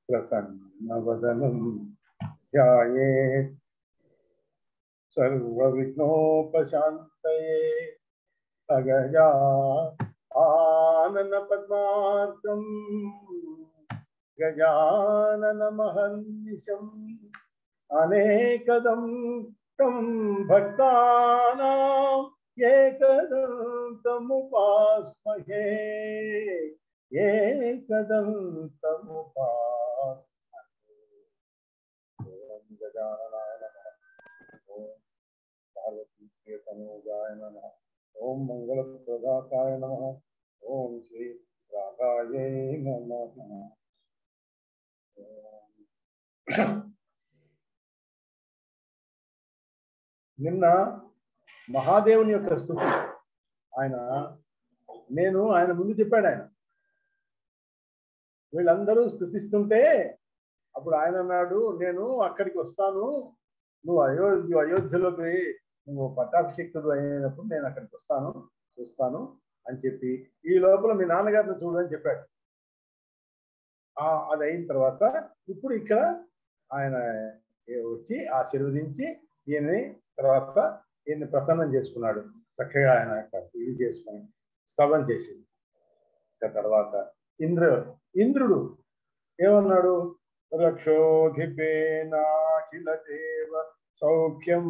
प्रसन्नवदनं ध्यायेत् सर्वविघ्नोपशान्तये अगजा आननपद्मार्कं गजाननमहर्निशम् अनेकदं तं भक्तानां एकदन्तमुपास्महे एकदन्तमुपास्महे। ओम गजाननाय नमः। ओम पार्वतीतनूजाय नमः। ओम मंगलप्रदाताय नमः। ओम श्री राधाय नमः। నిన్న మహాదేవుని యొక్క స్తుతి ఆయన ముందు చెప్పాడు. ఆయన వీళ్ళందరూ స్తుతిస్తుంటే అప్పుడు ఆయన అన్నాడు, నేను అక్కడికి వస్తాను, నువ్వు అయోధ్యలోకి నువ్వు పట్టాభిషిక్తుడు అయినప్పుడు నేను అక్కడికి వస్తాను, చూస్తాను అని చెప్పి ఈ లోపల మీ నాన్నగారిని చూడని చెప్పాడు. అది అయిన తర్వాత ఇప్పుడు ఇక్కడ ఆయన వచ్చి ఆశీర్వదించి ఈయన్ని తర్వాత ఈయన్ని ప్రసన్నం చేసుకున్నాడు. చక్కగా ఆయన ఇది చేసుకుని స్తవం చేసింది. తర్వాత ఇంద్రుడు ఏమన్నాడు, రక్షోధిపేనాఖిల దేవ సౌఖ్యం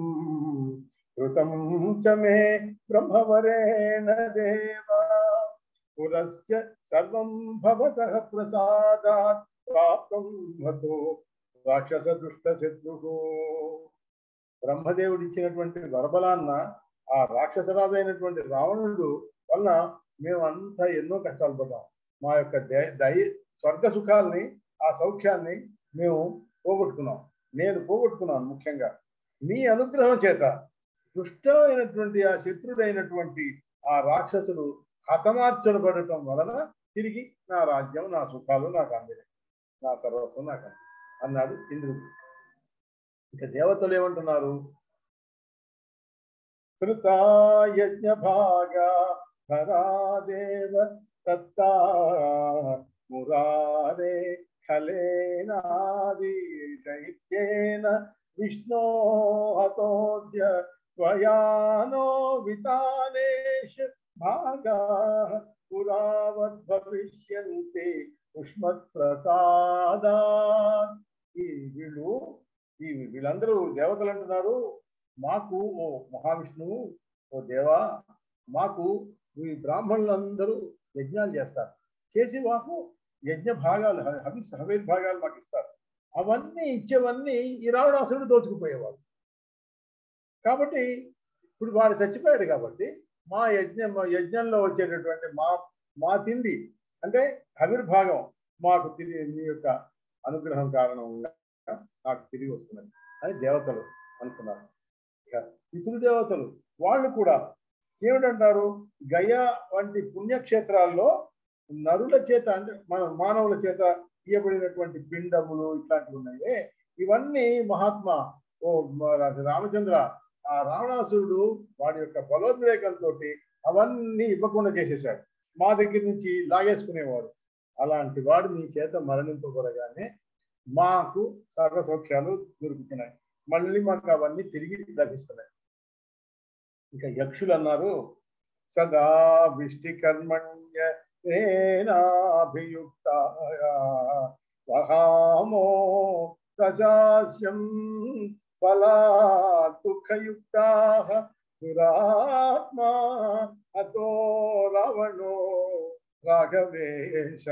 కృతం చ మే బ్రహ్మవరేణ దేవ పురస్య సర్వం భవతః ప్రసాదాత్ ప్రాప్తం భతో రాక్షస దుష్ట శత్రుః. బ్రహ్మదేవుడు ఇచ్చినటువంటి వరబలాన్న ఆ రాక్షసరాజు అయినటువంటి రావణుడు వలన మేమంతా ఎన్నో కష్టాలు పడ్డాం. మా యొక్క స్వర్గ సుఖాలని, ఆ సౌఖ్యాన్ని మేము పోగొట్టుకున్నాం. నేను పోగొట్టుకున్నాను. ముఖ్యంగా నీ అనుగ్రహం చేత దుష్టమైనటువంటి ఆ శత్రుడైనటువంటి ఆ రాక్షసుడు హతమార్చబడటం వలన తిరిగి నా రాజ్యం, నా సుఖాలు నాకు అందినాయి, నా సర్వస్వం నాకు అంది అన్నాడు ఇంద్రుడు. ఇక దేవతలు ఏమంటున్నారు, కృతా యజ్ఞ భాగా ధరాదేవ తత్తా మురారే ఖలేనాది దైత్యేన విష్ణో హతోద్య త్వయానో వితానేష్ భాగా పురావద్ భవిష్యంతి ఉష్మత్ ప్రసాదాత్. వీళ్ళందరూ దేవతలు అంటున్నారు, మాకు ఓ మహావిష్ణువు, ఓ దేవా, మాకు ఈ బ్రాహ్మణులందరూ యజ్ఞాలు చేస్తారు, చేసి మాకు యజ్ఞ భాగాలు హవిర్భాగాలు మాకు ఇస్తారు. అవన్నీ ఇచ్చేవన్నీ ఈ రావణాసురుడు దోచుకుపోయేవాడు. కాబట్టి ఇప్పుడు వాడు చచ్చిపోయాడు కాబట్టి మా యజ్ఞంలో వచ్చేటటువంటి మా తిండి అంటే హవిర్భాగం మాకు తిరిగి మీ యొక్క అనుగ్రహం కారణంగా నాకు తిరిగి వస్తున్నది అని దేవతలు అనుకున్నారు. ఇక పితృదేవతలు వాళ్ళు కూడా ఏమిటంటారు, గయా వంటి పుణ్యక్షేత్రాల్లో నరుల చేత అంటే మానవుల చేత ఇయ్యబడినటువంటి పిండములు ఇట్లాంటివి ఉన్నాయే, ఇవన్నీ మహాత్మా ఓ రామచంద్ర, ఆ రావణాసురుడు వాడి యొక్క బలోద్రేకంతో అవన్నీ ఇవ్వకుండా చేసేసాడు, మా దగ్గర నుంచి లాగేసుకునేవాడు. అలాంటి వాడు నీ చేత మరణింపబడగానే మాకు సర్వ సౌఖ్యాలు దొరుకుతున్నాయి, మళ్ళీ మాకు అవన్నీ తిరిగి లభిస్తున్నాయి. ఇంకా యక్షులు అన్నారు, సదా విష్టి కర్మణ్యేనాభియుక్తాయ వహామో దశాస్యం ఫలాత్ దుఃఖయుక్తాః దురాత్మా అతో రావణో రాఘవేశ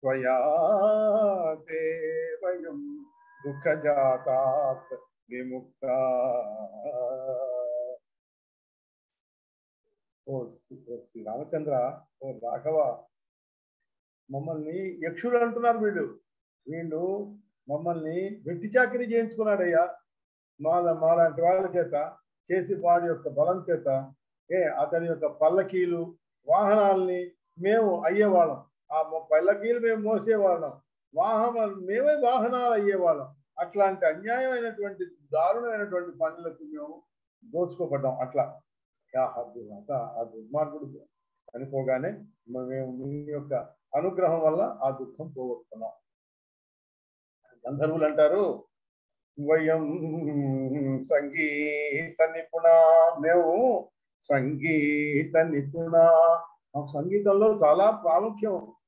త్వయా తే వయం దుఃఖజాతాత్ విముక్తా. ఓ శ్రీ రామచంద్ర, ఓ రాఘవ, మమ్మల్ని యక్షుడు అంటున్నారు వీళ్ళు మమ్మల్ని వెట్టి చాకిరీ చేయించుకున్నాడయ్యా, మాలాంటి వాళ్ళ చేత చేసి వాడి యొక్క బలం చేత అతని యొక్క పల్లకీలు వాహనాల్ని మేము అయ్యేవాళ్ళం, ఆ పల్లకీలు మేము మోసేవాళ్ళం, మేమే వాహనాలు అయ్యేవాళ్ళం. అట్లాంటి అన్యాయమైనటువంటి దారుణమైనటువంటి పనులకు మేము దోచుకోబడ్డాం. అట్లా ఆ దుర్మార్గుడు చనిపోగానే మేము మీ యొక్క అనుగ్రహం వల్ల ఆ దుఃఖం పోగొట్టుకున్నాం. గంధర్వులు అంటారు, వయం సంగీత నిపుణ, మేము సంగీత నిపుణ, మాకు సంగీతంలో చాలా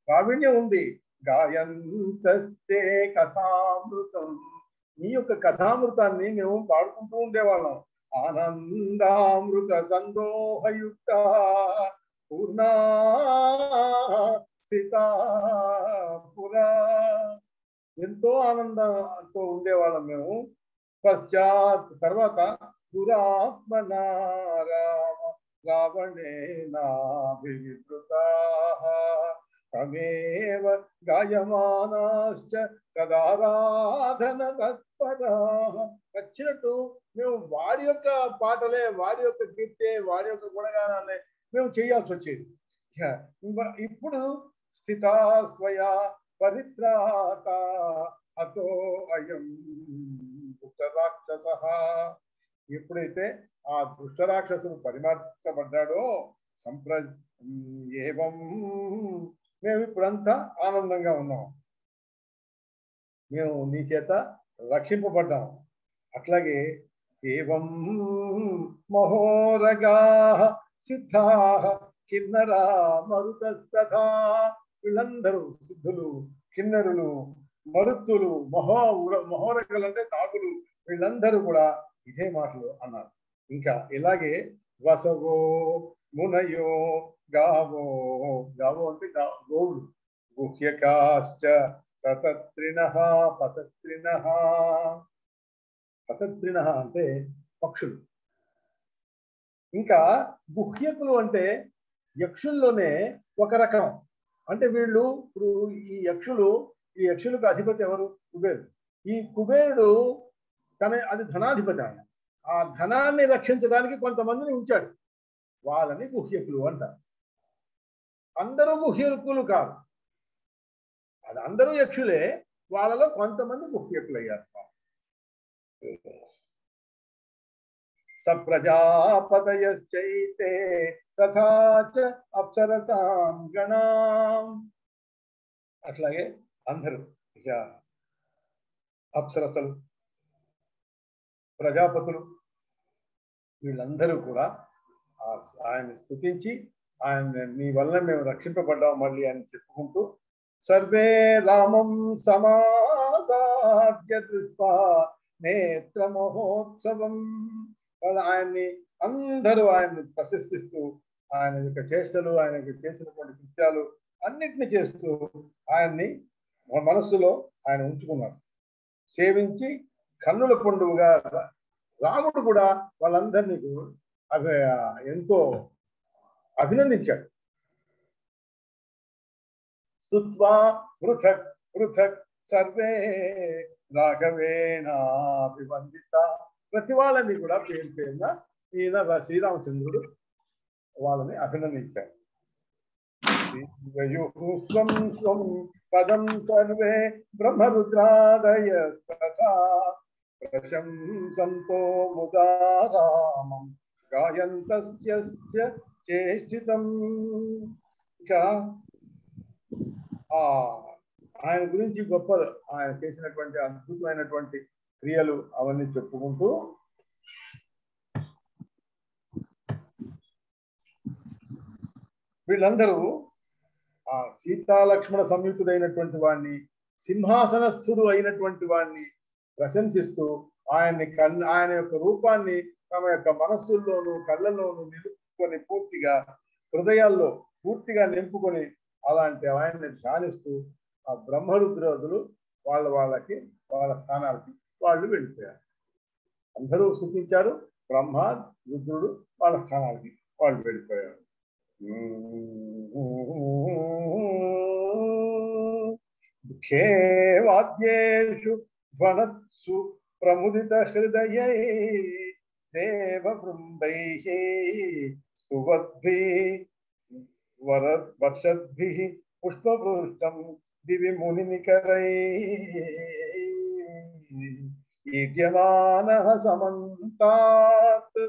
ప్రావీణ్యం ఉంది. గాయంతస్తే కథామృతం, నీ యొక్క కథామృతాన్ని మేము పాడుకుంటూ ఉండేవాళ్ళం. ఆనందామృత సందోహయుక్త పూర్ణా పురా, ఎంతో ఆనందంతో ఉండేవాళ్ళం మేము. పశ్చాత్ తర్వాత దురాత్మనారామ రావణేనాభివృతాః తమేవ గాయమానాశ్చ తదారాధన తత్పరాః. వచ్చినట్టు మేము వాడి యొక్క పాటలే, వాడి యొక్క కీర్తే, వాడి యొక్క గుణగానాలే మేము చేయాల్సి వచ్చేది. ఇప్పుడు స్థితాస్త్వయా పరిత్రాత అతో అయం దుష్టరాక్షస, ఎప్పుడైతే ఆ దుష్టరాక్షసుడు పరిమార్చబడ్డాడో ఏవం, మేము ఇప్పుడంతా ఆనందంగా ఉన్నాం, మేము నీ చేత రక్షింపబడ్డాం. అట్లాగే ఏవం మహోరగా సిద్ధా కిన్నరా మరుతస్తథా, వీళ్ళందరూ సిద్ధులు, కిన్నరులు, మరుత్తులు, మహోరగలు అంటే నాగులు, వీళ్ళందరూ కూడా ఇదే మాటలు అన్నారు. ఇంకా ఇలాగే వసవో మునయో గావో, గావో అంటే గోవులు, గుహ్యకాశ్చ పతత్రిణః, పతత్రిణః, పతత్రిణః అంటే పక్షులు. ఇంకా గుహ్యకులు అంటే యక్షుల్లోనే ఒక రకం. అంటే వీళ్ళు ఇప్పుడు ఈ యక్షులకు అధిపతి ఎవరు? కుబేరుడు. ఈ కుబేరుడు అది ధనాధిపతి. ఆయన ఆ ధనాన్ని రక్షించడానికి కొంతమందిని ఉంచాడు, వాళ్ళని గుహ్యకులు అంటారు. అందరూ గుహ్యకులు కాదు, అది అందరూ యక్షులే, వాళ్ళలో కొంతమంది గుహ్యకులు అయ్యారు. సప్రజాపతయశ్చైతే తథా చ అప్సరసాం గణాం, అట్లాగే అందరూ అప్సరసలు, ప్రజాపతులు, వీళ్ళందరూ కూడా ఆయన్ని స్తుతించి, ఆయన నీ వల్ల మేము రక్షింపబడ్డాం మళ్ళీ అని చెప్పుకుంటూ, సర్వే రామం సమాసాద్య దృష్ట్వా నేత్ర మహోత్సవం, ఆయన్ని అందరూ ఆయన్ని ప్రశంసిస్తూ, ఆయన యొక్క చేష్టలు, ఆయనకు చేసినటువంటి కృత్యాలు అన్నిటిని చేస్తూ ఆయన్ని మనస్సులో ఆయన ఉంచుకున్నారు. సేవించి కన్నుల పండుగగా రాముడు కూడా వాళ్ళందరినీ ఎంతో అభినందించాడు. స్తుత్వా పృథక్ పృథక్ సర్వే రాఘవేణాభివందిత, ప్రతి వాళ్ళని కూడా పేరు పేరున ఈయన శ్రీరామచంద్రుడు వాళ్ళని అభినందించాడు. స్వం స్వం పదం సర్వే బ్రహ్మరుద్రాదయస్తథా ప్రశంసంతో ముదా రామం గాయంతస్య చేష్టితం. ఇంకా ఆయన గురించి గొప్ప, ఆయన చేసినటువంటి అద్భుతమైనటువంటి క్రియలు అవన్నీ చెప్పుకుంటూ వీళ్ళందరూ ఆ సీతాలక్ష్మణ సంయుక్తుడైనటువంటి వాడిని, సింహాసనస్థుడు అయినటువంటి వాడిని ప్రశంసిస్తూ ఆయన యొక్క రూపాన్ని తమ యొక్క మనస్సుల్లోనూ కళ్ళల్లోనూ నిలుపుకొని, పూర్తిగా హృదయాల్లో పూర్తిగా నింపుకొని అలాంటి ఆయన్ని ధ్యానిస్తూ ఆ బ్రహ్మరుద్రోధులు వాళ్ళకి వాళ్ళ స్థానాలకి వాళ్ళు వెళ్ళిపోయారు. అందరూ స్తుతించారు, బ్రహ్మ రుద్రుడు వాళ్ళ స్థానాలకి వాళ్ళు వెళ్ళిపోయారు. దుఃఖే వాద్యేషు ధ్వనత్సు ప్రముదిత హృదయై దేవ బృందైః స్తువద్భిః వర్షద్భిః పుష్పవృష్టం దివి మునినికరైః ఈడ్యమానః సమంతాత్.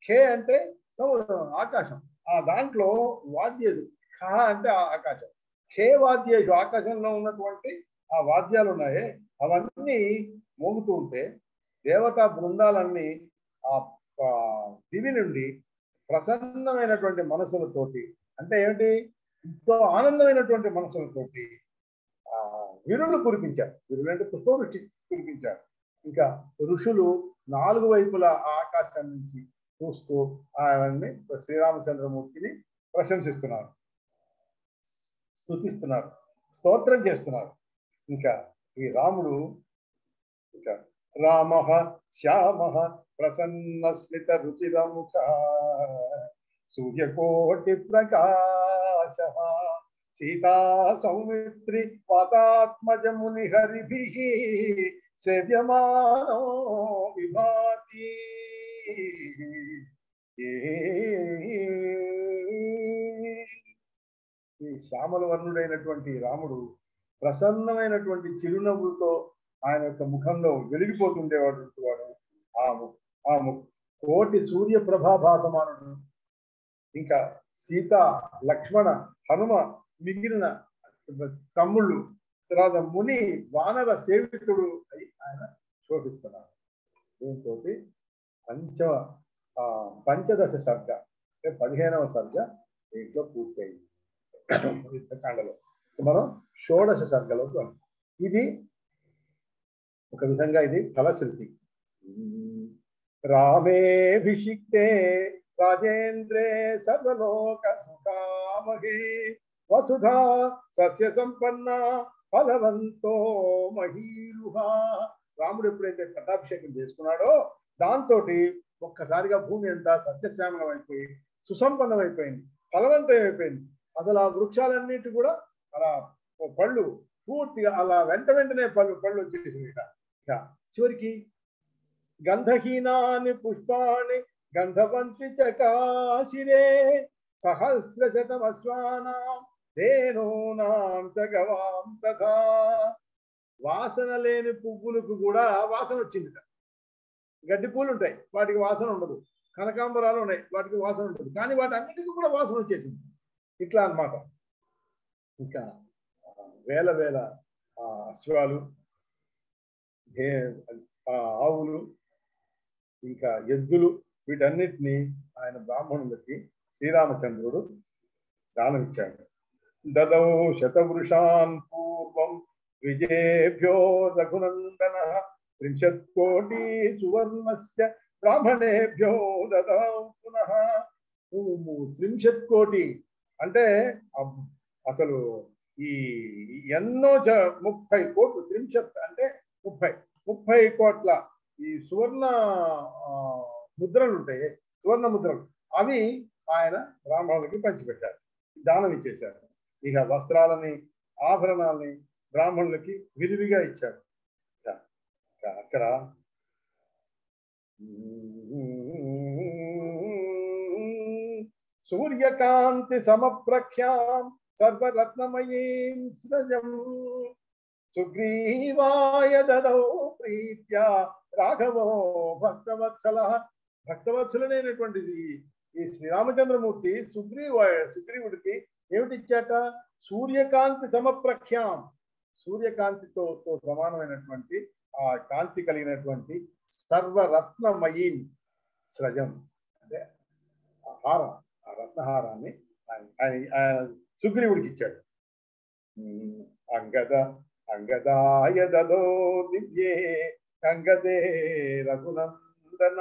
ఖే అంటే సముద్రం, ఆకాశం. ఆ దాంట్లో వాద్యాలు ఖ అంటే ఆకాశం, ఖే వాద్యేషు ఆకాశంలో ఉన్నటువంటి ఆ వాద్యాలు ఉన్నాయే అవన్నీ మోగుతూ ఉంటే దేవతా బృందాలన్నీ ఆ దివి నుండి ప్రసన్నమైనటువంటి మనసులతోటి, అంటే ఏమిటి, ఎంతో ఆనందమైనటువంటి మనసులతోటి విరులు కురిపించారు. విరులు అంటే పుష్పవృష్టి కురిపించారు. ఇంకా ఋషులు నాలుగు వైపుల ఆకాశం నుంచి చూస్తూ ఆయన్ని శ్రీరామచంద్రమూర్తిని ప్రశంసిస్తున్నారు, స్తుతిస్తున్నారు, స్తోత్రం చేస్తున్నారు. ఇంకా ఈ రాముడు ఇంకా రామ శ్యామ ప్రసన్న స్మిత రుచిరముఖ సూర్యకోటి ప్రకాశ సీతా సౌమిత్రి పాతాత్మజముని హరిభి సేవ్యమానో విభాతి. ఈ శ్యామల వర్ణుడైనటువంటి రాముడు ప్రసన్నమైనటువంటి చిరునవ్వులతో ఆయన యొక్క ముఖంలో వెలిగిపోతుండేవాడు. ఆ కోటి సూర్య ప్రభాభాసమానుడు. ఇంకా సీత, లక్ష్మణ, హనుమ, మిగిలిన తమ్ముళ్ళు, తర్వాత ముని, వానర సేవితుడు అయి ఆయన శోభిస్తున్నారు. దీంతో పంచదశ సర్గ అంటే 15వ సర్గ దీంట్లో పూర్తయింది. యుద్ధకాండలో మనం షోడశ సర్గలోకి వెళ్తాం. ఇది ఒక విధంగా ఇది ఫలశ్రుతి. రామేభిషిక్తే రాజేంద్రే సర్వలోక సుఖామహే వసుధా సస్య సంపన్న ఫలవంతో మహీరుహ. రాముడు ఎప్పుడైతే పట్టాభిషేకం చేసుకున్నాడో దాంతో ఒక్కసారిగా భూమి అంతా సస్యశ్యామలం అయిపోయి సుసంపన్నం అయిపోయింది, ఫలవంతం అయిపోయింది. అసలు ఆ వృక్షాలన్నిటి కూడా అలా పళ్ళు పూర్తిగా అలా వెంటనే పళ్ళు వచ్చేసి చివరికి గంధహీనాని పుష్పాన్ని గంధవంతి చకాశిరే సహస్రశతమశ్వానాం ధేనూనాం చ గవాం తథా. వాసన లేని పువ్వులకు కూడా వాసన వచ్చింది. గడ్డి పూలు ఉంటాయి, వాటికి వాసన ఉండదు. కనకాంబరాలు ఉన్నాయి, వాటికి వాసన ఉండదు. కానీ వాటి అన్నిటికీ కూడా వాసన వచ్చేసింది. ఇట్లా అన్నమాట. ఇంకా వేల వేల అశ్వాలు, ఆవులు, ఇంకా ఎద్దులు, వీటన్నిటినీ ఆయన బ్రాహ్మణులకి శ్రీరామచంద్రుడు దానమిచ్చాడు. దదౌ శతవృషాన్ పూర్వం విజేభ్యో రఘునందన 30 కోటి సువర్ణస్య బ్రాహ్మణేభ్యో దదౌ పునః. 30 కోటి అంటే అసలు ఈ ఎన్నో 30 కోట్లు, 30 అంటే 30 కోట్ల ఈ సువర్ణ ముద్రలు ఉంటాయి, సువర్ణ ముద్రలు, అవి ఆయన బ్రాహ్మణులకి పంచిపెట్టారు, దానం ఇచ్చేశారు. ఇక వస్త్రాలని, ఆభరణాలని బ్రాహ్మణులకి విరివిగా ఇచ్చాడు. అక్కడ సూర్యకాంతి సమప్రఖ్యాం సర్వరత్నమయీం సృజం సుగ్రీవాయ దదౌ ప్రీత్యా రాఘవో భక్తవత్సల. భక్తవత్సలైనటువంటి ఈ శ్రీరామచంద్రమూర్తి సుగ్రీవుడికి ఏమిటి ఇచ్చాట? సూర్యకాంతి సమప్రఖ్యాం, సూర్యకాంతితో సమానమైనటువంటి ఆ కాంతి కలిగినటువంటి సర్వరత్నమయీం స్రజం అంటే హారం, ఆ రత్నహారాన్ని ఆయన సుగ్రీవుడికి ఇచ్చాడు. అంగదాయ దదో దివ్యే అంగదే రఘునందన.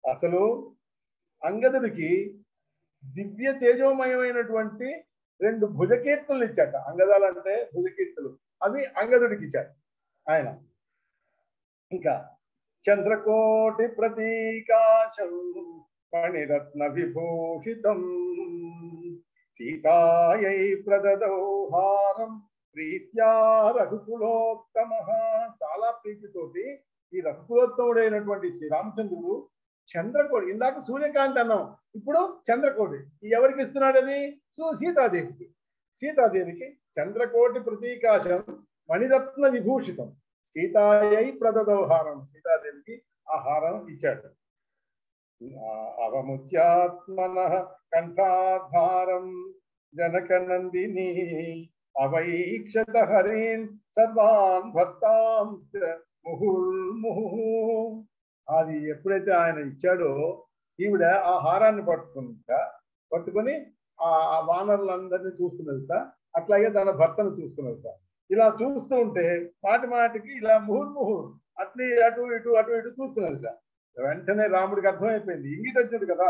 అసలు అంగదుడికి దివ్య తేజోమయమైనటువంటి 2 భుజకీర్తులు ఇచ్చాట. అంగదాలంటే భుజకీర్తులు, అవి అంగదుడికి ఇచ్చాడు ఆయన. ఇంకా చంద్రకోటి ప్రతీకాశం మణిరత్న విభూషితం సీతాయై ప్రదదౌ హారం ప్రీత్యా రఘుకులోత్తమ. చాలా ప్రీతితోటి ఈ రఘుకులోత్తముడైనటువంటి శ్రీరామచంద్రుడు చంద్రకోటి, ఇందాక సూర్యకాంతి అన్నాం, ఇప్పుడు చంద్రకోటి. ఎవరికి ఇస్తున్నాడు? అది సీతాదేవికి. సీతాదేవికి చంద్రకోటి ప్రతీకాశం మణిరత్న విభూషితం సీతాయై ప్రదదౌ హారం, సీతాదేవికి ఆ హారం ఇచ్చాడు. అవముచ్యాత్మనః కంఠాధారం జనకనందిని అవైక్షత హరీన్ సర్వాన్ భర్తాం ముహుర్ముహు. అది ఎప్పుడైతే ఆయన ఇచ్చాడో ఈవిడ ఆ హారాన్ని పట్టుకొని ఆ వానరులందరినీ చూస్తున్నది. అట్లాగే తన భర్తను చూస్తున్నది. ఇలా చూస్తూ ఉంటే మాటికి ఇలా ముహుర్ముహుర్ అట్లీ అటు ఇటు చూస్తున్నది. వెంటనే రాముడికి అర్థమైపోయింది, ఇంగితజ్ఞుడు కదా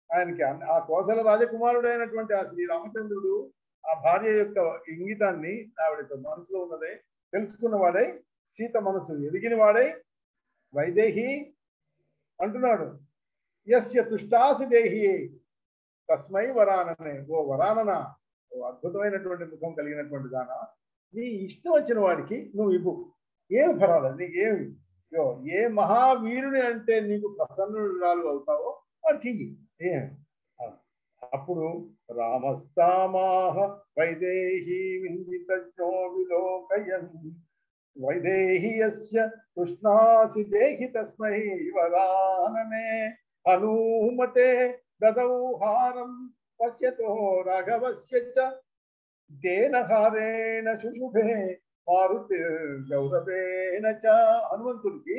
ఆయనకి. ఆ కోసల రాజకుమారుడు అయినటువంటి ఆ శ్రీరామచంద్రుడు ఆ భార్య యొక్క ఇంగితాన్ని ఆవిడ మనసులో ఉన్నదే తెలుసుకున్నవాడై, సీత మనసు ఎరిగిన వాడై వైదేహి అంటున్నాడు, యస్య తుష్టాసి దేహి తస్మై వరాననే. ఓ వరానన, ఓ అద్భుతమైనటువంటి ముఖం కలిగినటువంటి దాన, నీ ఇష్టం వచ్చిన వాడికి నువ్వు ఇవ్వు, ఏమి పర్వాలేదు, నీకేమి. ఏ మహావీరుని అంటే నీకు ప్రసన్నురాలు అవుతావో వాడికి ఏమి. అప్పుడు రామస్తామాహ వైదేహి విందితజ్ఞో విలోకయన్ వైదేహి యస్య తృష్ణాసి దేహి తస్మై వరాననే హనుమతే దదౌ హారం పశ్యతో రాఘవస్య చ తేన హారేణ శుశుభే మారుతి గౌరవేణ చ. హనుమంతుడికి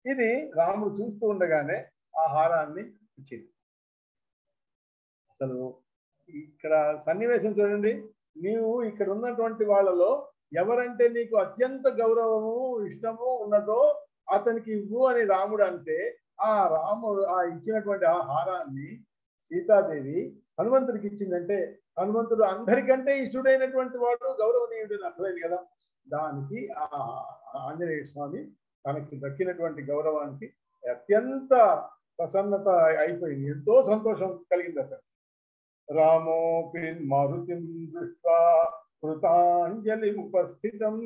ఇది రాముడు చూస్తూ ఉండగానే ఆ హారాన్ని ఇచ్చింది. అసలు ఇక్కడ సన్నివేశం చూడండి, నీవు ఇక్కడ ఉన్నటువంటి వాళ్ళలో ఎవరంటే నీకు అత్యంత గౌరవము ఇష్టము ఉన్నదో అతనికి ఇవ్వు అని రాముడు అంటే, ఆ రాముడు ఆ ఇచ్చినటువంటి ఆ హారాన్ని సీతాదేవి హనుమంతుడికి ఇచ్చిందంటే, హనుమంతుడు అందరికంటే ఇష్టడైనటువంటి వాడు, గౌరవనీయుడు అర్థమైంది కదా. దానికి ఆ ఆంజనేయ స్వామి తనకి దక్కినటువంటి గౌరవానికి అత్యంత ప్రసన్నత అయిపోయింది, ఎంతో సంతోషం కలిగింది అతను. రామోపి మారుతిం దృష్ట్వా కృతాంజలి ఉపస్థితం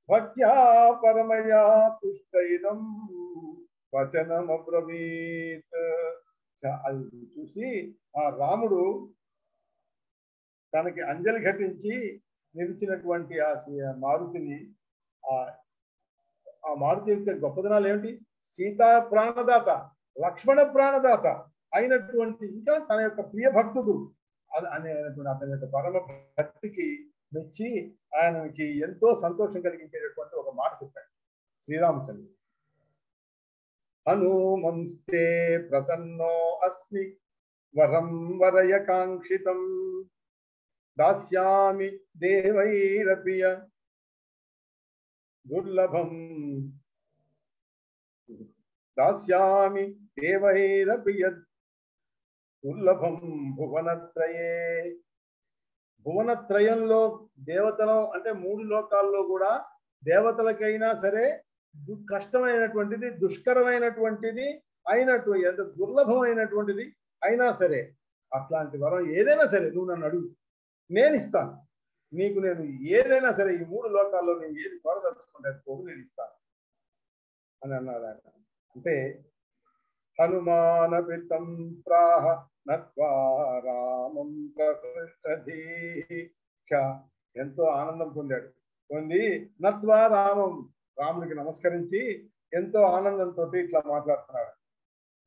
భక్త్యా పరమయా తుష్టైనం వచనమబ్రవీత్. అది చూసి ఆ రాముడు తనకి అంజలి ఘటించి నిలిచినటువంటి ఆ మారుతిని, ఆ మారుతి యొక్క గొప్పదనాలు ఏమిటి? సీతా ప్రాణదాత, లక్ష్మణ ప్రాణదాత అయినటువంటి, ఇంకా తన యొక్క ప్రియ భక్తుడు అనేటువంటి అతని యొక్క పరమ భక్తికి మెచ్చి ఆయనకి ఎంతో సంతోషం కలిగించేటటువంటి ఒక మాట చెప్పాడు శ్రీరామచంద్రుడు. హనుమంస్తే ప్రసన్నో అస్మి వరం వరయ కాంక్షితం దాస్యామి దేవైరపియ దుర్లభం దాస్యామి దేవైరపియ దుర్లభం భువనత్రయే. భువనత్రయంలో దేవతలం అంటే మూడు లోకాల్లో కూడా దేవతలకైనా సరే కష్టమైనటువంటిది, దుష్కరమైనటువంటిది అయినట్టు, ఎంత దుర్లభమైనటువంటిది అయినా సరే అట్లాంటి వరం ఏదైనా సరే నువ్వు నన్ను అడుగు, నేను ఇస్తాను నీకు. నేను ఏదైనా సరే ఈ మూడు లోకాల్లో నేను ఏది కోరదలుచుకుంటే పోగు నేను ఇస్తాను అని అన్నాడు ఆయన. అంటే హనుమానపితం ప్రాహ నత్వా రామం ప్రకృతధీః. ఎంతో ఆనందం పొంది నత్వా రామం, రాముడికి నమస్కరించి ఎంతో ఆనందంతో ఇట్లా మాట్లాడుతున్నాడు.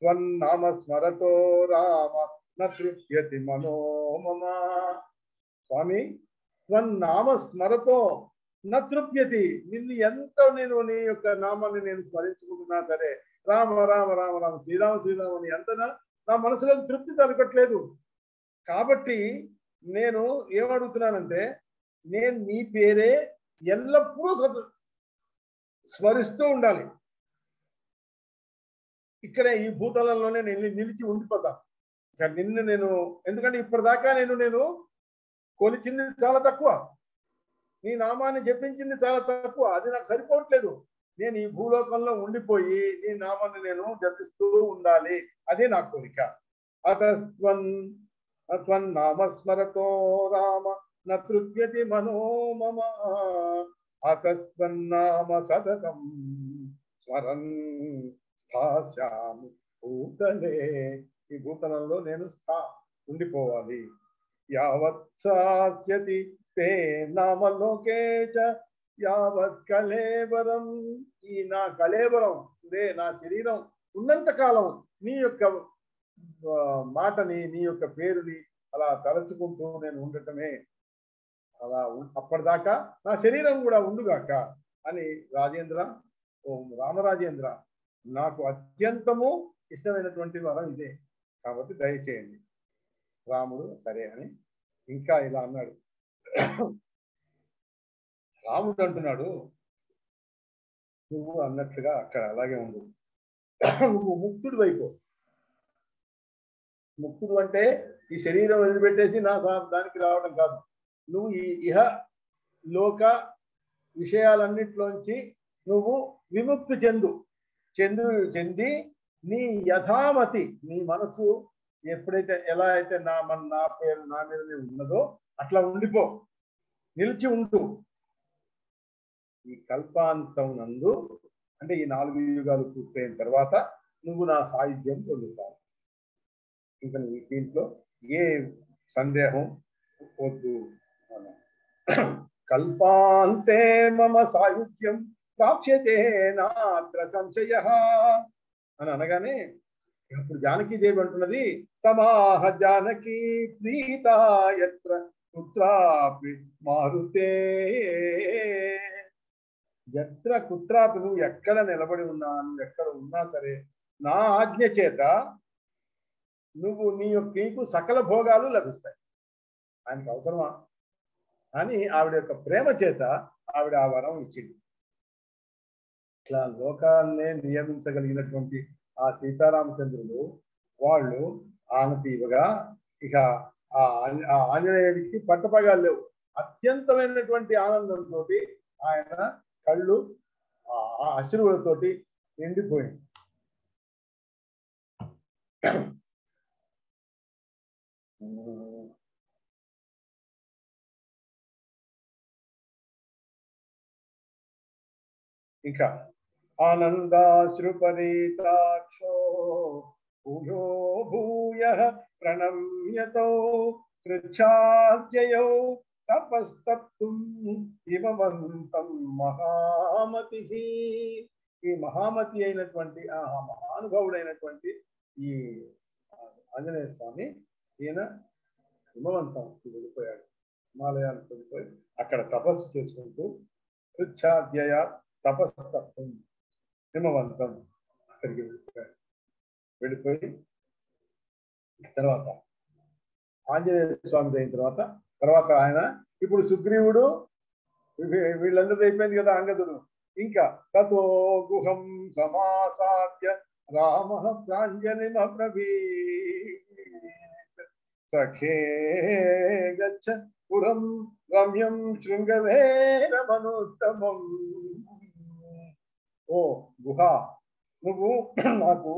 త్వన్నామ స్మరతో రామ నృప్యతి మనోమమ. స్వామి, త్వన్నామ స్మరతో నృప్యతి, నిన్ను ఎంత నేను నీ యొక్క నామాన్ని నేను స్మరించుకుంటున్నా సరే, రామ రామ రామ రామ శ్రీరామ శ్రీరామ అని ఎంత నా మనసులో తృప్తి తలకట్లేదు. కాబట్టి నేను ఏమడుగుతున్నానంటే, నేను నీ పేరే ఎల్లప్పుడూ స్మరిస్తూ ఉండాలి. ఇక్కడే ఈ భూతలంలోనే నేను నిలిచి ఉండిపోతా. ఇక నిన్ను నేను, ఎందుకంటే ఇప్పటిదాకా నేను కొలిచింది చాలా తక్కువ, నీ నామాన్ని జపించింది చాలా తక్కువ, అది నాకు సరిపోవట్లేదు. నేను ఈ భూలోకంలో ఉండిపోయి నీ నామాన్ని నేను జపిస్తూ ఉండాలి, అదే నా కోరిక. అతస్త్వన్ నామస్మరతో రామ నృప్యతి మనోమమ అతస్త్వన్నామ సతతం స్మరన్ స్థాస్యామి భూతలే. ఈ భూతలంలో నేను ఉండిపోవాలి. యావత్ సాస్యతి తే నామలోకే చ యావత్ కళేబరం. ఈ నా కళేబరం నా శరీరం ఉన్నంత కాలం నీ యొక్క మాటని నీ యొక్క పేరుని అలా తలచుకుంటూ నేను ఉండటమే, అలా అప్పటిదాకా నా శరీరం కూడా ఉండుగాక అని రాజేంద్ర, ఓ రామరాజేంద్ర, నాకు అత్యంతము ఇష్టమైనటువంటి వరం ఇదే, కాబట్టి దయచేయండి. రాముడు సరే అని ఇంకా ఇలా అన్నాడు. రాముడు అంటున్నాడు, నువ్వు అన్నట్లుగా అక్కడ అలాగే ఉండు, నువ్వు ముక్తుడు వైపు. ముక్తుడు అంటే ఈ శరీరం వదిలిపెట్టేసి నా దానికి రావడం కాదు. నువ్వు ఈ ఇహ లోక విషయాలన్నిట్లోంచి నువ్వు విముక్తి చెంది నీ యథామతి, నీ మనసు ఎప్పుడైతే ఎలా అయితే నా పేరు నా మీద ఉన్నదో అట్లా ఉండిపో, నిలిచి ఉంటూ ఈ కల్పాంతం నందు, అంటే ఈ 4 యుగాలు పూర్తయిన తర్వాత నువ్వు నా సాయుధ్యం పొందుతావు. ఇంకా దీంట్లో ఏ సందేహం వద్దు. కల్పాంతే మమ సాయుధ్యం ప్రాప్యతే నాత్ర సంశయః అని అనగానే అప్పుడు జానకీదేవి అంటున్నది, తమాహ జానకి ప్రీత యత్ర కుత్రాపి మారుతే, ఎత్ర కుత్రాపి, నువ్వు ఎక్కడ నిలబడి ఉన్నా, నువ్వు ఎక్కడ ఉన్నా సరే నా ఆజ్ఞ చేత నీకు సకల భోగాలు లభిస్తాయి. ఆయనకు అవసరమా అని ఆవిడ యొక్క ప్రేమ చేత ఆవిడ ఆ వరం ఇచ్చింది. ఇట్లా లోకాన్నే నియమించగలిగినటువంటి ఆ సీతారామచంద్రులు వాళ్ళు ఆనతి ఇవ్వగా ఇక ఆ ఆంజనేయుడికి పట్టపగాలు లేవు. అత్యంతమైనటువంటి ఆనందంతో ఆయన కళ్ళు ఆ అశ్రువులతోటి నిండిపోయింది. ఇంకా ఆనందాశ్రుపరీతాక్షో భూయో భూయః ప్రణమ్యతో కృచ్ఛాద్యయౌ తపస్తప్తుం ఇమవంతం మహామతి. ఈ మహామతి అయినటువంటి ఆ మహానుభావుడైనటువంటి ఈ ఆంజనేయ స్వామి ఈయన హిమవంతం వెళ్ళిపోయాడు, హిమాలయానికి వెళ్ళిపోయి అక్కడ తపస్సు చేసుకుంటూ కృచ్ఛాద్యయ తపస్తప్తం హిమవంతం అక్కడికి వెళ్ళిపోయి తర్వాత ఆంజనేయ స్వామి అయిన తర్వాత ఆయన ఇప్పుడు సుగ్రీవుడు వీళ్ళందరూ అయిపోయింది కదా, అంగదుడు. ఇంకా తతో గుహం సమాసాద్య రామ ప్రాంజలిమబ్రవీత్ సఖే గచ్చ పురం రమ్యం శృంగవేరమనుత్తమం. ఓ గుహ, నువ్వు నాకు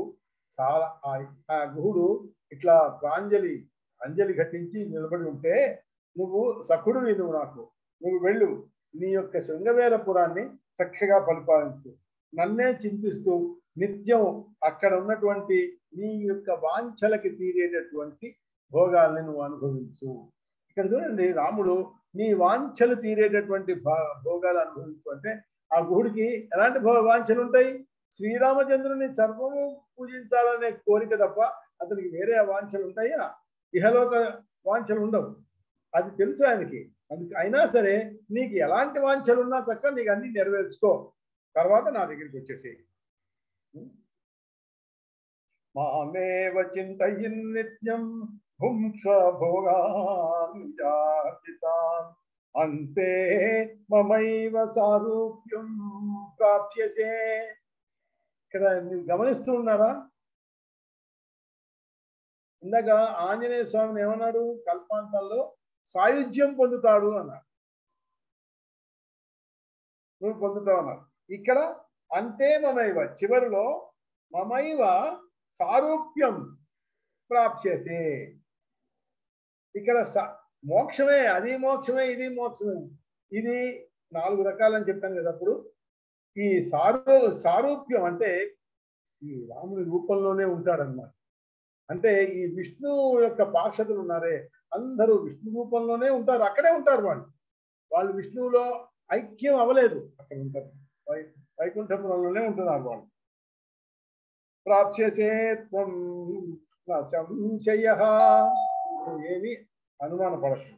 చాలా ఆ గుహుడు ఇట్లా అంజలి ఘటించి నిలబడి ఉంటే నువ్వు సఖుడివి, నువ్వు వెళ్ళు, నీ యొక్క శృంగవేరపురాన్ని చక్కగా పరిపాలించు, నన్నే చింతిస్తూ నిత్యం అక్కడ ఉన్నటువంటి నీ యొక్క వాంఛలకి తీరేటటువంటి భోగాల్ని నువ్వు అనుభవించు. ఇక్కడ చూడండి, రాముడు నీ వాంఛలు తీరేటటువంటి భోగాలు అనుభవించు అంటే ఆ గుహుడికి ఎలాంటి వాంఛలు ఉంటాయి? శ్రీరామచంద్రుని సర్వము పూజించాలనే కోరిక తప్ప అతనికి వేరే వాంఛలు ఉంటాయా? ఇహలోక వాంఛలు ఉండవు, అది తెలుసు ఆయనకి. అందుకు అయినా సరే నీకు ఎలాంటి వాంఛలు ఉన్నా చక్కగా నీకు అన్ని నెరవేర్చుకో, తర్వాత నా దగ్గరికి వచ్చేసి మామేవ చింతయిన్ నిత్యం భుంక్ష భోగాన్ యాచితాన్ అంతే మమైవ సారూప్యం ప్రాప్యసే. ఇక్కడ మీరు గమనిస్తూ ఉన్నారా? ఇందాక ఆంజనేయ స్వామిని ఏమన్నాడు? కల్పాంతంలో సాయుధ్యం పొందుతాడు అన్నాడు, నువ్వు పొందుతావు అన్నాడు. ఇక్కడ అంతే మమైవ, చివరిలో మమైవ సారూప్యం ప్రాప్స్యసే. ఇక్కడ మోక్షమే, అది మోక్షమే, ఇది మోక్షమే. ఇది 4 రకాలని చెప్పాను కదా. అప్పుడు ఈ సారూప్యం అంటే ఈ రాముని రూపంలోనే ఉంటాడన్నమాట. అంటే ఈ విష్ణు యొక్క పార్షదులు ఉన్నారే, అందరూ విష్ణు రూపంలోనే ఉంటారు, అక్కడే ఉంటారు. వాళ్ళు విష్ణువులో ఐక్యం అవ్వలేదు, అక్కడ ఉంటారు, వైకుంఠపురంలోనే ఉంటున్నారు వాళ్ళు. ప్రాప్స్యసే త్వం నా సంశయ, ఏమి అనుమానపడకు.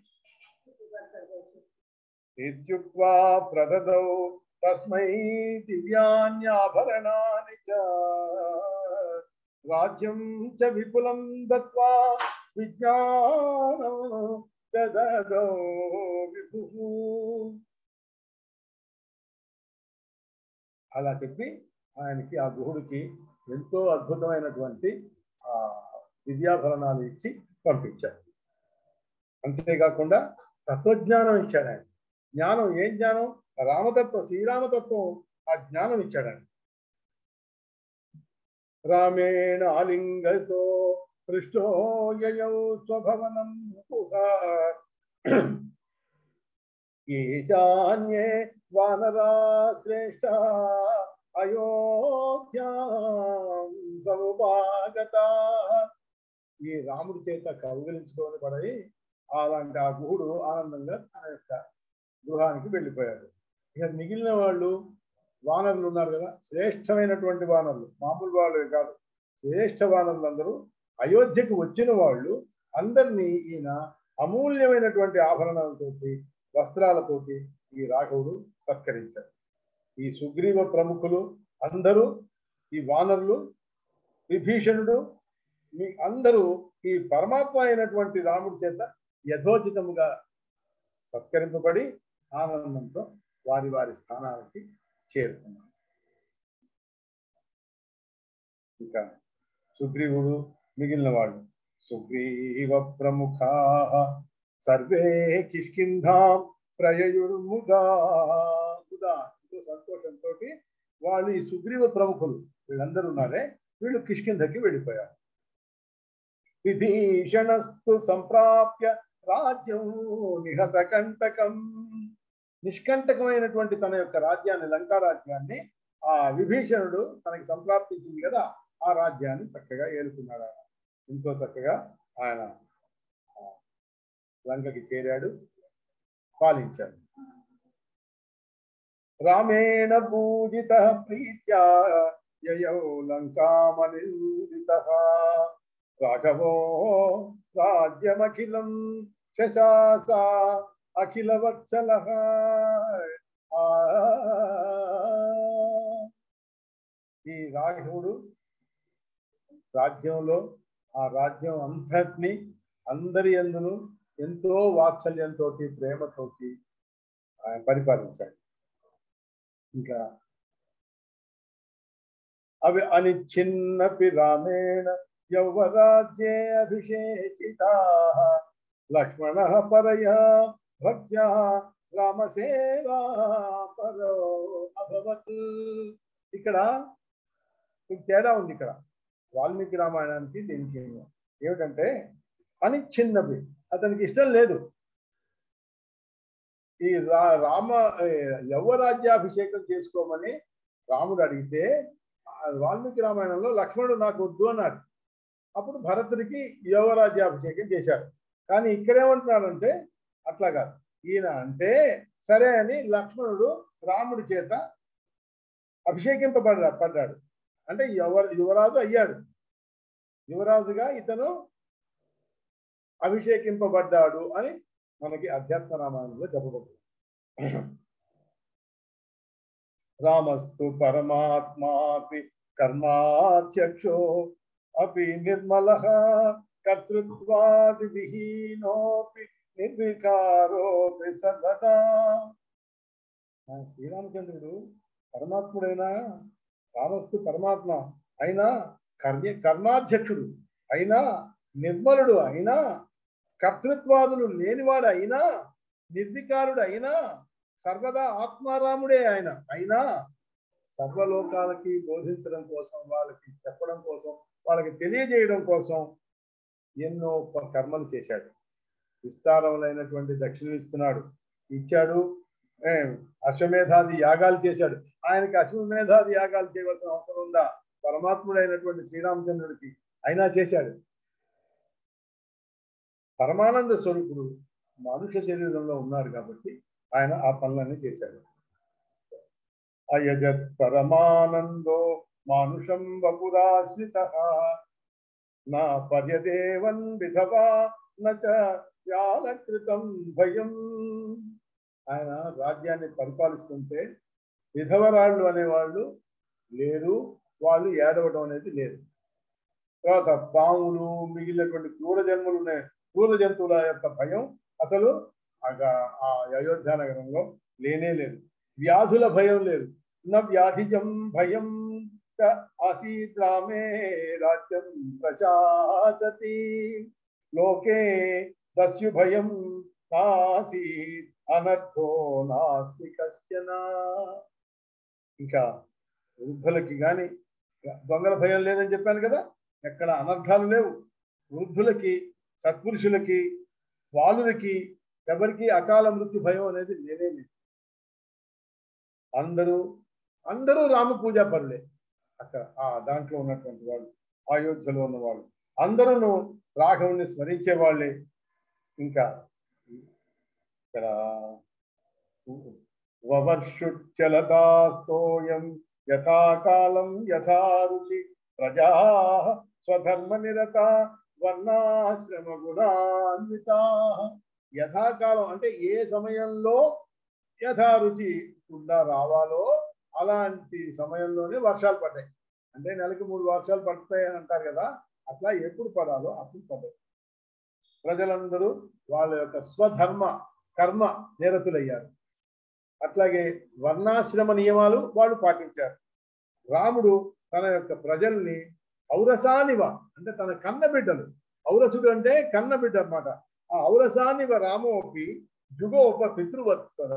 ఇత్యుక్త్వా ప్రదదౌ తస్మై దివ్యాన్యాభరణాని చ రాజ్యం చ విపులం దత్వా విజ్ఞానం దదదౌ విభుః. అలా చెప్పి ఆయనకి, ఆ గుహుడికి ఎంతో అద్భుతమైనటువంటి ఆ దివ్యాభరణాలు ఇచ్చి పంపించాడు. అంతేకాకుండా తత్వజ్ఞానం ఇచ్చాడు ఆయన. జ్ఞానం, ఏం జ్ఞానం? రామతత్వం, శ్రీరామతత్వం, ఆ జ్ఞానం ఇచ్చాడు ఆయన. రామేణ ఆలింగతో సృష్టో యయౌ స్వభవనం ఏ చాన్యే వానరా శ్రేష్ఠ అయోధ్యాం సముపాగత. ఈ రాముడి చేత కౌగిలించుకొని పడి అలాంటి ఆ గుహుడు ఆనందంగా తన యొక్క గృహానికి వెళ్ళిపోయాడు. ఇక మిగిలిన వాళ్ళు వానరులు ఉన్నారు కదా, శ్రేష్టమైనటువంటి వానరులు, మామూలు వాళ్ళు కాదు, శ్రేష్ఠ వానరులు అందరూ అయోధ్యకు వచ్చిన వాళ్ళు అందరినీ ఈయన అమూల్యమైనటువంటి ఆభరణాలతోటి, వస్త్రాలతోటి ఈ రాఘవుడు సత్కరించాడు. ఈ సుగ్రీవ ప్రముఖులు అందరూ, ఈ వానరులు, విభీషణుడు, మీ అందరూ ఈ పరమాత్మ అయినటువంటి రాముడి చేత యథోచితముగా సత్కరింపబడి ఆనందంతో వారి వారి స్థానాలకి చేరుకున్నారు. ఇంకా సుగ్రీవుడు, మిగిలిన వాళ్ళు సుగ్రీవ ప్రముఖా సర్వే కిష్కింధాం ప్రయయుర్ముదా. ఎంతో సంతోషంతో వాళ్ళు, ఈ సుగ్రీవ ప్రముఖులు వీళ్ళందరూ ఉన్నారే, వీళ్ళు కిష్కింధకి వెళ్ళిపోయారు. విభీషణస్తు సంప్రాప్య రాజ్యం నిహత కంటకం. నిష్కంటకమైనటువంటి తన యొక్క రాజ్యాన్ని, లంకా రాజ్యాన్ని ఆ విభీషణుడు తనకి సంప్రాప్తించింది కదా, ఆ రాజ్యాన్ని చక్కగా ఏలుకున్నాడు. ఆయన ఎంతో చక్కగా ఆయన లంకకి చేరాడు, పాలించాడు. రామేణ పూజిత ప్రీత్యా యయౌ లంకామనిందితః రాఘవో రాజ్యమఖిలం శశాస అఖిల వత్సలః. ఈ రాఘవుడు రాజ్యంలో, ఆ రాజ్యం అంతటిని, అందరి యందును ఎంతో వాత్సల్యంతో, ప్రేమతోటి ఆయన పరిపాలించాడు. ఇంకా అవి అనిచ్ఛిన్నపి రామేణ యౌవరాజ్యే అభిషేచితాః లక్ష్మణః పరయా భక్త్యా రామసేవా పరో అభవత్. ఇక్కడ తేడా ఉంది. ఇక్కడ వాల్మీకి రామాయణానికి దీనికి ఏమిటంటే, అనిచ్ఛిన్నపి, అతనికి ఇష్టం లేదు ఈ రామ యవ్వరాజ్యాభిషేకం చేసుకోమని రాముడు అడిగితే, వాల్మీకి రామాయణంలో లక్ష్మణుడు నాకు వద్దు అన్నాడు. అప్పుడు భరతుడికి యవ్వరాజ్యాభిషేకం చేశాడు. కానీ ఇక్కడేమంటున్నాడంటే అట్లా కాదు, ఈయన అంటే సరే అని లక్ష్మణుడు రాముడి చేత పడ్డాడు. అంటే యువరాజు అయ్యాడు. యువరాజుగా ఇతను అభిషేకింపబడ్డాడు అని మనకి అధ్యాత్మ రామాయణంలో చెప్పబడుతుంది. రామస్తు పరమాత్మాపి కర్మాధ్యక్షో అపి నిర్మలః కర్తృత్వాది విహీనోపి నిర్వికారోపి సర్వదా. శ్రీరామచంద్రుడు పరమాత్ముడైనా, రామస్తు పరమాత్మ అయినా, కర్మాధ్యక్షుడు అయినా, నిర్మలుడు అయినా, కర్తృత్వాదులు లేనివాడు అయినా, నిర్వికారుడు అయినా, సర్వదా ఆత్మారాముడే ఆయన అయినా, సర్వలోకాలకి బోధించడం కోసం, వాళ్ళకి చెప్పడం కోసం, వాళ్ళకి తెలియజేయడం కోసం ఎన్నో కర్మలు చేశాడు. విస్తారములైనటువంటి దక్షిణలు ఇచ్చాడు. అశ్వమేధాది యాగాలు చేశాడు. ఆయనకి అశ్వమేధాది యాగాలు చేయవలసిన అవసరం ఉందా? పరమాత్ముడైనటువంటి శ్రీరామచంద్రుడికి అయినా చేశాడు. పరమానంద స్వరూపుడు మనుష్య శరీరంలో ఉన్నాడు కాబట్టి ఆయన ఆ పనులన్నీ చేశాడు. అయజత్ పరమానందో మానుషం వపురాశ్రితః నా పర్యదేవన్ విధవా నచ వ్యాలకృతం భయం. ఆయన రాజ్యాన్ని పరిపాలిస్తుంటే విధవరాళ్ళు అనేవాళ్ళు లేరు, వాళ్ళు ఏడవడం అనేది లేదు. తర్వాత పాములు మిగిలినటువంటి క్రూర జంతువుల యొక్క భయం అసలు ఆ అయోధ్య నగరంలో లేనే లేదు. వ్యాధుల భయం లేదు. నా వ్యాధిజం భయం ఆసీత్ రామే రాజ్యం ప్రశాసతి లోకే దస్యు భయం నాసీత్ అనర్థో నాస్తి కశ్చన. ఇంకా వృద్ధులకి కానీ దొంగల భయం లేదని చెప్పాను కదా, ఎక్కడ అనర్థాలు లేవు. వృద్ధులకి, సత్పురుషులకి, బాలులకి ఎవరికి అకాల మృత్యు భయం అనేది లేనే లేదు. అందరూ రామ పూజా పరులే. అక్కడ దాంట్లో ఉన్నటువంటి వాళ్ళు, అయోధ్యలో ఉన్నవాళ్ళు అందరూ రాఘవుని స్మరించే వాళ్ళే. ఇంకా ఇక్కడ వవర్షుచ్చలదాస్తోయం యథాకాలం యథారుచి ప్రజా స్వధర్మ నిరత వర్ణాశ్రమ గుణాన్విత. యథాకాలం అంటే ఏ సమయంలో యథారుచి గుండా రావాలో అలాంటి సమయంలోనే వర్షాలు పడ్డాయి. అంటే నెలకి 3 వర్షాలు పడతాయి అని అంటారు కదా, అట్లా ఎప్పుడు పడాలో అప్పుడు పడ్డాయి. ప్రజలందరూ వాళ్ళ యొక్క స్వధర్మ కర్మ నిరతులయ్యారు. అట్లాగే వర్ణాశ్రమ నియమాలు వాళ్ళు పాటించారు. రాముడు తన యొక్క ప్రజల్ని ఔరసానివ అంటే తన కన్నబిడ్డలు, ఔరసుడు అంటే కన్నబిడ్డ అన్నమాట. ఆ ఔరసానివ రామోపి జుగోప పితృవత్సర